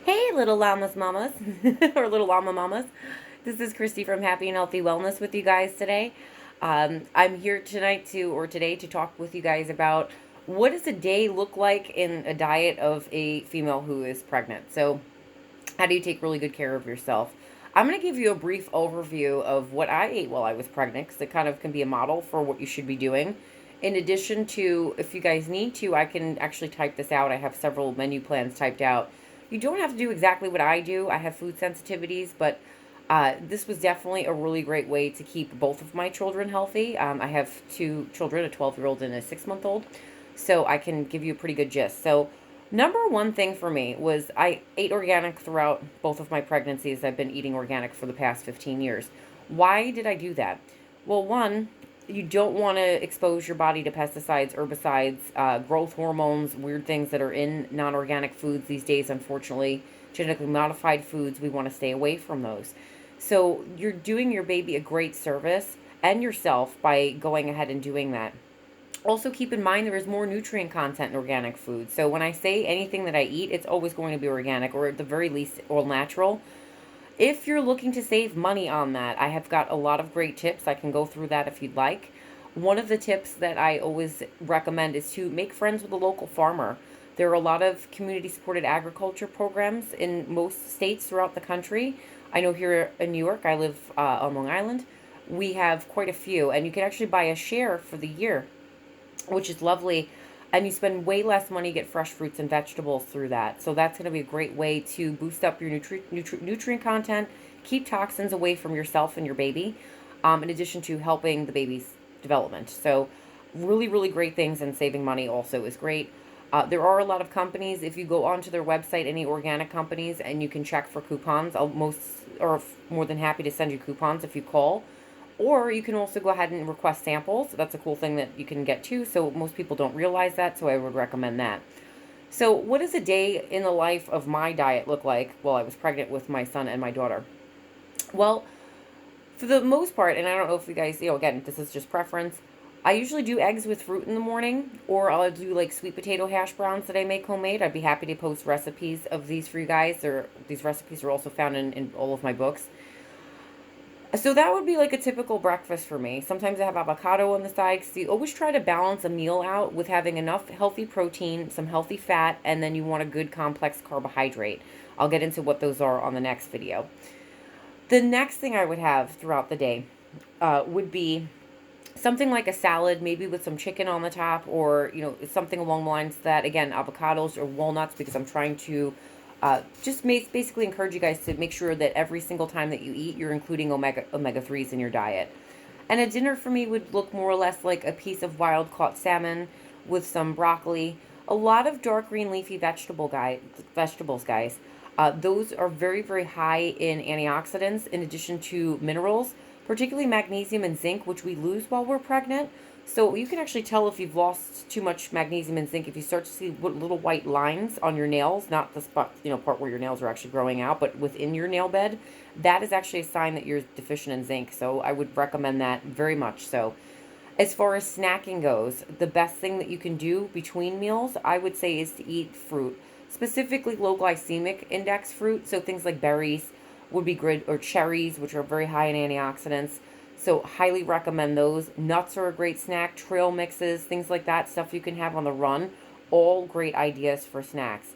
Hey, little llamas mamas, or little llama mamas. This is Christy from Happy and Healthy Wellness with you guys today. I'm here tonight or today to talk with you guys about what does a day look like in a diet of a female who is pregnant. So, how do you take really good care of yourself? I'm going to give you a brief overview of what I ate while I was pregnant because it kind of can be a model for what you should be doing. In addition to, if you guys need to, I can actually type this out. I have several menu plans typed out. You don't have to do exactly what I do. I have food sensitivities, but this was definitely a really great way to keep both of my children healthy. I have two children, a 12-year-old and a 6-month-old, so I can give you a pretty good gist. So, number one thing for me was I ate organic throughout both of my pregnancies. I've been eating organic for the past 15 years. Why did I do that? Well, one, you don't want to expose your body to pesticides, herbicides, growth hormones, weird things that are in non organic foods these days, unfortunately. Genetically modified foods, we want to stay away from those. So, you're doing your baby a great service and yourself by going ahead and doing that. Also, keep in mind there is more nutrient content in organic food. So, when I say anything that I eat, it's always going to be organic or at the very least all natural. If you're looking to save money on that, I have got a lot of great tips. I can go through that if you'd like. One of the tips that I always recommend is to make friends with a local farmer. There are a lot of community supported agriculture programs in most states throughout the country. I know here in New York, I live on Long Island, we have quite a few, and you can actually buy a share for the year, which is lovely. And you spend way less money, get fresh fruits and vegetables through that. So that's going to be a great way to boost up your nutrient content, keep toxins away from yourself and your baby, in addition to helping the baby's development. So, really, really great things, and saving money also is great. There are a lot of companies. If you go onto their website, any organic companies, and you can check for coupons, I'll most or more than happy to send you coupons if you call. Or you can also go ahead and request samples. That's a cool thing that you can get too. So most people don't realize that, so I would recommend that. So, what does a day in the life of my diet look like while I was pregnant with my son and my daughter? Well, for the most part, and I don't know if you guys, again, this is just preference. I usually do eggs with fruit in the morning, or I'll do like sweet potato hash browns that I make homemade. I'd be happy to post recipes of these for you guys. Or these recipes are also found in all of my books. So that would be like a typical breakfast for me. Sometimes I have avocado on the side. So you always try to balance a meal out with having enough healthy protein, some healthy fat, and then you want a good complex carbohydrate. I'll get into what those are on the next video. The next thing I would have throughout the day would be something like a salad, maybe with some chicken on the top, or something along the lines of that. Again, avocados or walnuts, because I'm trying to basically encourage you guys to make sure that every single time that you eat, you're including omega threes in your diet. And a dinner for me would look more or less like a piece of wild caught salmon with some broccoli, a lot of dark green leafy vegetables, guys. Those are very, very high in antioxidants in addition to minerals, particularly magnesium and zinc, which we lose while we're pregnant. So you can actually tell if you've lost too much magnesium and zinc if you start to see little white lines on your nails, not the spot, part where your nails are actually growing out, but within your nail bed. That is actually a sign that you're deficient in zinc. So I would recommend that very much so. As far as snacking goes, the best thing that you can do between meals, I would say, is to eat fruit, specifically low glycemic index fruit. So things like berries would be good, or cherries, which are very high in antioxidants. So, highly recommend those. Nuts are a great snack, trail mixes, things like that, stuff you can have on the run. All great ideas for snacks.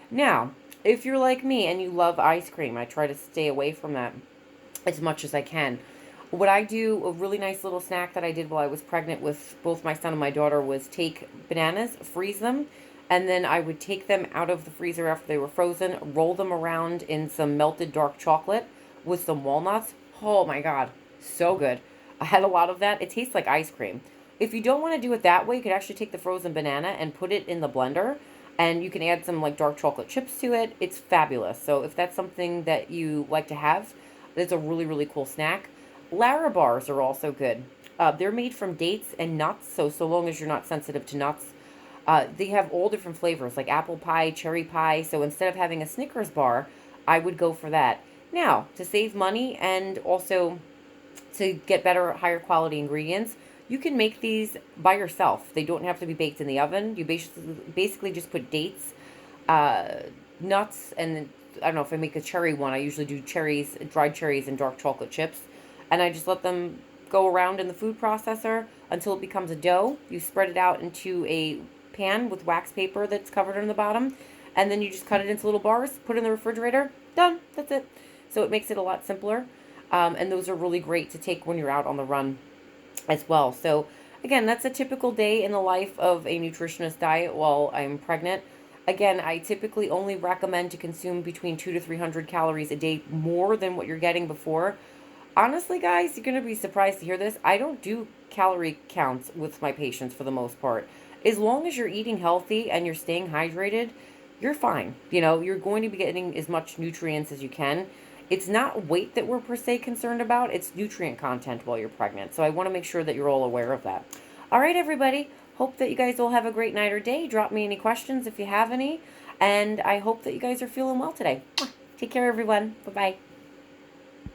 Now, if you're like me and you love ice cream, I try to stay away from that as much as I can. What I do, a really nice little snack that I did while I was pregnant with both my son and my daughter, was take bananas, freeze them, and then I would take them out of the freezer after they were frozen, roll them around in some melted dark chocolate with some walnuts. Oh my God, so good. I had a lot of that. It tastes like ice cream. If you don't want to do it that way, you could actually take the frozen banana and put it in the blender, and you can add some like dark chocolate chips to it. It's fabulous. So if that's something that you like to have, it's a really, really cool snack. Lara bars are also good. They're made from dates and nuts, so long as you're not sensitive to nuts, they have all different flavors, like apple pie, cherry pie. So instead of having a Snickers bar, I would go for that. Now, to save money and also to get better, higher quality ingredients, you can make these by yourself. They don't have to be baked in the oven. You basically just put dates, nuts, and I don't know, if I make a cherry one, I usually do cherries, dried cherries and dark chocolate chips. And I just let them go around in the food processor until it becomes a dough. You spread it out into a pan with wax paper that's covered on the bottom. And then you just cut it into little bars, put it in the refrigerator, done. That's it. So it makes it a lot simpler. And those are really great to take when you're out on the run as well. So again, that's a typical day in the life of a nutritionist diet while I'm pregnant. Again, I typically only recommend to consume between 2 to 300 calories a day more than what you're getting before. Honestly, guys, you're going to be surprised to hear this. I don't do calorie counts with my patients for the most part. As long as you're eating healthy and you're staying hydrated, you're fine. You're going to be getting as much nutrients as you can. It's not weight that we're per se concerned about. It's nutrient content while you're pregnant. So I want to make sure that you're all aware of that. All right, everybody. Hope that you guys all have a great night or day. Drop me any questions if you have any. And I hope that you guys are feeling well today. Take care, everyone. Bye-bye.